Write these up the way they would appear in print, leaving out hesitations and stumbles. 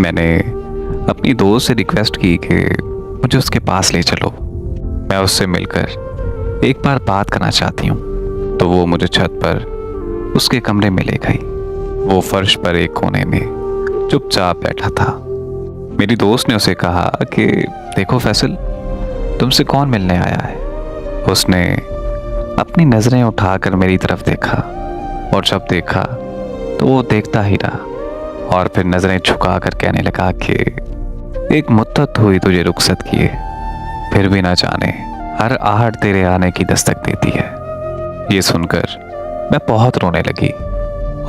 मैंने अपनी दोस्त से रिक्वेस्ट की कि मुझे उसके पास ले चलो, मैं उससे मिलकर एक बार बात करना चाहती हूँ। तो वो मुझे छत पर उसके कमरे में ले गई। वो फर्श पर एक कोने में चुपचाप बैठा था। मेरी दोस्त ने उसे कहा कि देखो फैसल, तुमसे कौन मिलने आया है। उसने अपनी नज़रें उठाकर मेरी तरफ देखा, और जब देखा तो वो देखता ही रहा, और फिर नज़रें झुकाकर कहने लगा कि एक मुद्दत हुई तुझे रुखसत किए, फिर भी ना जाने हर आहट तेरे आने की दस्तक देती है। ये सुनकर मैं बहुत रोने लगी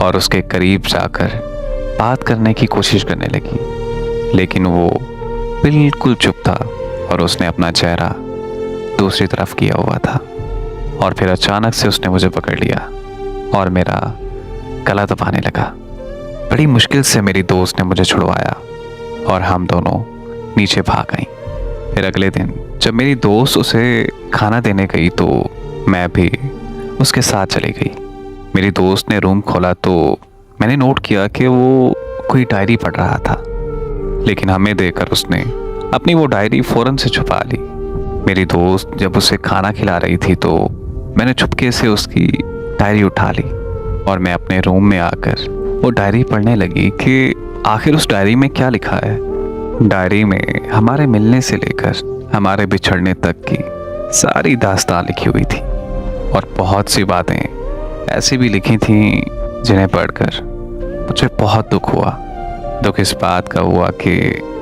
और उसके करीब जाकर बात करने की कोशिश करने लगी, लेकिन वो बिल्कुल चुप था और उसने अपना चेहरा दूसरी तरफ किया हुआ था। और फिर अचानक से उसने मुझे पकड़ लिया और मेरा गला दबाने लगा। बड़ी मुश्किल से मेरी दोस्त ने मुझे छुड़वाया और हम दोनों नीचे भाग गईं। फिर अगले दिन जब मेरी दोस्त उसे खाना देने गई तो मैं भी उसके साथ चली गई। मेरी दोस्त ने रूम खोला तो मैंने नोट किया कि वो कोई डायरी पढ़ रहा था, लेकिन हमें देखकर उसने अपनी वो डायरी फौरन से छुपा ली। मेरी दोस्त जब उसे खाना खिला रही थी तो मैंने चुपके से उसकी डायरी उठा ली और मैं अपने रूम में आकर वो डायरी पढ़ने लगी कि आखिर उस डायरी में क्या लिखा है। डायरी में हमारे मिलने से लेकर हमारे बिछड़ने तक की सारी दास्तान लिखी हुई थी, और बहुत सी बातें ऐसी भी लिखी थी जिन्हें पढ़कर मुझे बहुत दुख हुआ। दुख इस बात का हुआ कि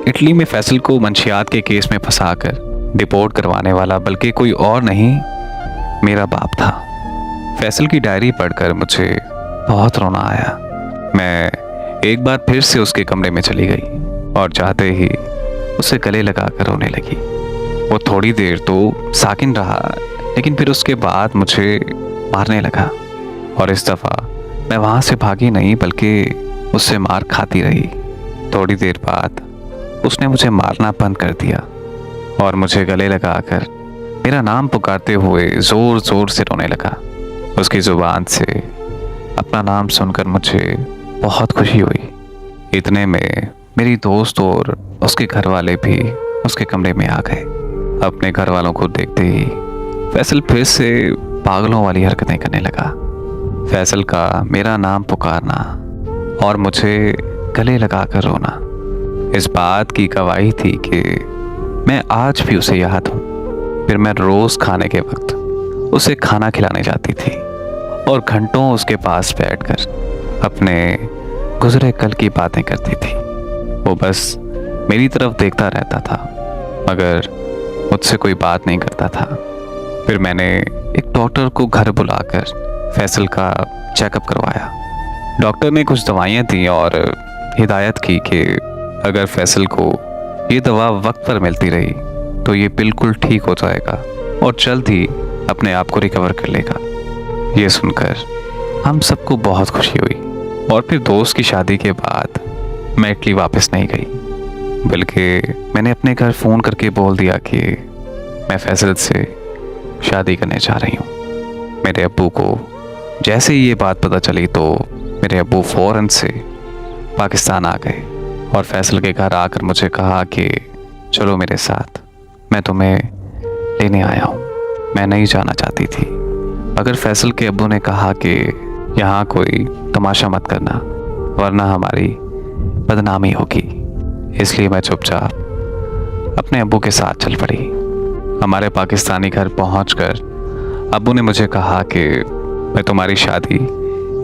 इटली में फैसल को मंशियात के केस में फंसाकर डिपोर्ट करवाने वाला बल्कि कोई और नहीं, मेरा बाप था। फैसल की डायरी पढ़कर मुझे बहुत रोना आया। मैं एक बार फिर से उसके कमरे में चली गई और जाते ही उसे गले लगाकर रोने लगी। वो थोड़ी देर तो साकिन रहा, लेकिन फिर उसके बाद मुझे मारने लगा, और इस दफ़ा मैं वहाँ से भागी नहीं बल्कि उससे मार खाती रही। थोड़ी देर बाद उसने मुझे मारना बंद कर दिया और मुझे गले लगाकर मेरा नाम पुकारते हुए ज़ोर ज़ोर से रोने लगा। उसकी ज़ुबान से अपना नाम सुनकर मुझे बहुत खुशी हुई। इतने में मेरी दोस्त और उसके घर वाले भी उसके कमरे में आ गए। अपने घर वालों को देखते ही फैसल फिर से पागलों वाली हरकतें करने लगा। फैसल का मेरा नाम पुकारना और मुझे गले लगाकर रोना इस बात की गवाही थी कि मैं आज भी उसे याद हूँ। फिर मैं रोज़ खाने के वक्त उसे खाना खिलाने जाती थी और घंटों उसके पास बैठकर अपने गुजरे कल की बातें करती थी। वो बस मेरी तरफ देखता रहता था मगर मुझसे कोई बात नहीं करता था। फिर मैंने एक डॉक्टर को घर बुलाकर फैसल का चेकअप करवाया। डॉक्टर ने कुछ दवाइयाँ दी और हिदायत की कि अगर फैसल को ये दवा वक्त पर मिलती रही तो ये बिल्कुल ठीक हो जाएगा और जल्द ही अपने आप को रिकवर कर लेगा। ये सुनकर हम सबको बहुत खुशी हुई, और फिर दोस्त की शादी के बाद मैं इटली वापस नहीं गई, बल्कि मैंने अपने घर फ़ोन करके बोल दिया कि मैं फैसल से शादी करने जा रही हूँ। मेरे अब्बू को जैसे ही ये बात पता चली तो मेरे अब्बू फ़ौरन से पाकिस्तान आ गए और फैसल के घर आकर मुझे कहा कि चलो मेरे साथ, मैं तुम्हें लेने आया हूँ। मैं नहीं जाना चाहती थी मगर फैसल के अब्बू ने कहा कि यहाँ कोई तमाशा मत करना वरना हमारी बदनामी होगी। इसलिए मैं चुपचाप अपने अब्बू के साथ चल पड़ी। हमारे पाकिस्तानी घर पहुंचकर अब्बू ने मुझे कहा कि मैं तुम्हारी शादी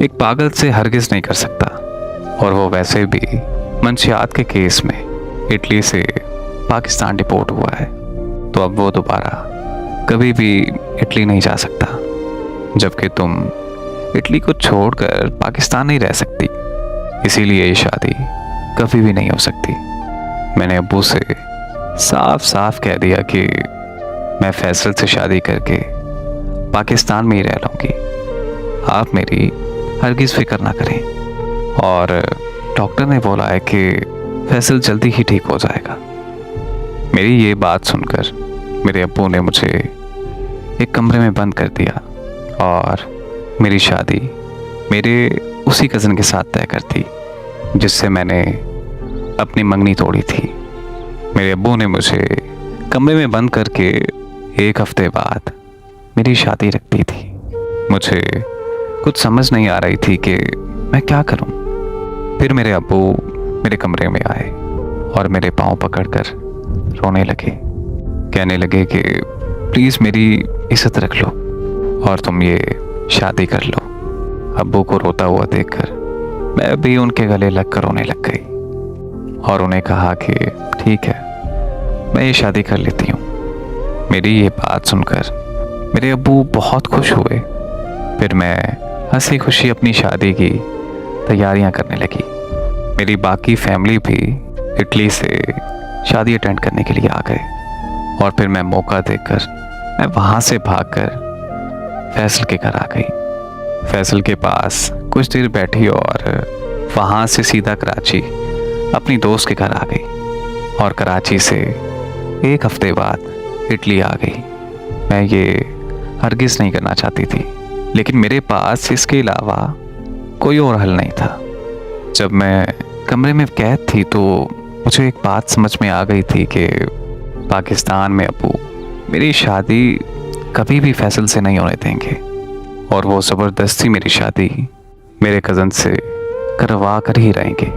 एक पागल से हरगिज़ नहीं कर सकता, और वो वैसे भी मंशियात के केस में इटली से पाकिस्तान डिपोर्ट हुआ है, तो अब वो दोबारा कभी भी इटली नहीं जा सकता, जबकि तुम इटली को छोड़कर पाकिस्तान नहीं रह सकती। इसीलिए ये शादी कभी भी नहीं हो सकती। मैंने अब्बू से साफ साफ कह दिया कि मैं फैसल से शादी करके पाकिस्तान में ही रह लूँगी, आप मेरी हरगिज़ फिक्र ना करें। और डॉक्टर ने बोला है कि फैसल जल्दी ही ठीक हो जाएगा। मेरी ये बात सुनकर मेरे अब्बू ने मुझे एक कमरे में बंद कर दिया और मेरी शादी मेरे उसी कज़न के साथ तय कर दी जिससे मैंने अपनी मंगनी तोड़ी थी। मेरे अब्बू ने मुझे कमरे में बंद करके 1 हफ्ते बाद मेरी शादी रख दी थी। मुझे कुछ समझ नहीं आ रही थी कि मैं क्या करूं। फिर मेरे अब्बू मेरे कमरे में आए और मेरे पाँव पकड़कर रोने लगे, कहने लगे कि प्लीज़ मेरी इज्जत रख लो और तुम ये शादी कर लो। अब्बू को रोता हुआ देखकर मैं भी उनके गले लगकर रोने लग गई और उन्हें कहा कि ठीक है, मैं ये शादी कर लेती हूँ। मेरी ये बात सुनकर मेरे अब्बू बहुत खुश हुए। फिर मैं हंसी खुशी अपनी शादी की तैयारियां करने लगी। मेरी बाकी फैमिली भी इटली से शादी अटेंड करने के लिए आ गए और फिर मैं मौका देखकर मैं वहाँ से भागकर फैसल के घर आ गई। फैसल के पास कुछ देर बैठी और वहाँ से सीधा कराची अपनी दोस्त के घर आ गई और कराची से 1 हफ्ते बाद इटली आ गई। मैं ये हरगिज़ नहीं करना चाहती थी, लेकिन मेरे पास इसके अलावा कोई और हल नहीं था। जब मैं कमरे में कैद थी तो मुझे एक बात समझ में आ गई थी कि पाकिस्तान में अब्बू मेरी शादी कभी भी फैसल से नहीं होने देंगे और वो ज़बरदस्ती मेरी शादी मेरे कज़न से करवा कर ही रहेंगे।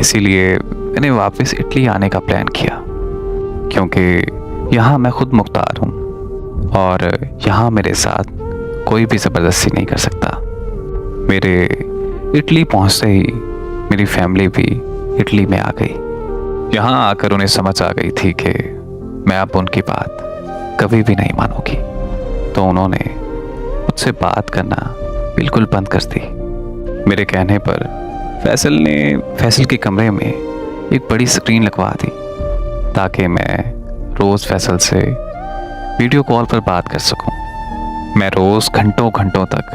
इसीलिए मैंने वापस इटली आने का प्लान किया, क्योंकि यहाँ मैं खुद मुख्तार हूँ और यहाँ मेरे साथ कोई भी ज़बरदस्ती नहीं कर सकता। मेरे इटली पहुँचते ही मेरी फैमिली भी इटली में आ गई। यहाँ आकर उन्हें समझ आ गई थी कि मैं अब उनकी बात कभी भी नहीं मानूंगी, तो उन्होंने मुझसे बात करना बिल्कुल बंद कर दी। मेरे कहने पर फैसल ने फैसल के कमरे में एक बड़ी स्क्रीन लगवा दी ताकि मैं रोज़ फैसल से वीडियो कॉल पर बात कर सकूं। मैं रोज़ घंटों घंटों तक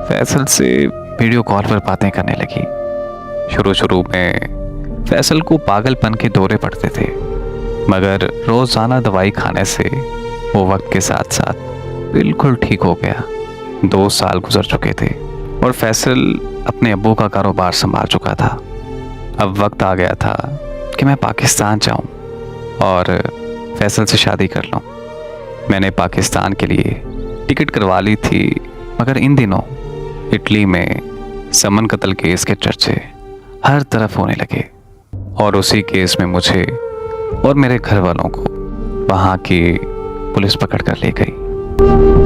फैसल से वीडियो कॉल पर बातें करने लगी। शुरू में फैसल को पागलपन के दौरे पड़ते थे, मगर रोज़ाना दवाई खाने से वो वक्त के साथ साथ बिल्कुल ठीक हो गया। 2 साल गुजर चुके थे और फैसल अपने अब्बू का कारोबार संभाल चुका था। अब वक्त आ गया था कि मैं पाकिस्तान जाऊं और फैसल से शादी कर लूं। मैंने पाकिस्तान के लिए टिकट करवा ली थी, मगर इन दिनों इटली में समन कत्ल केस के चर्चे हर तरफ होने लगे और उसी केस में मुझे और मेरे घर वालों को वहाँ की पुलिस पकड़ कर ले गई।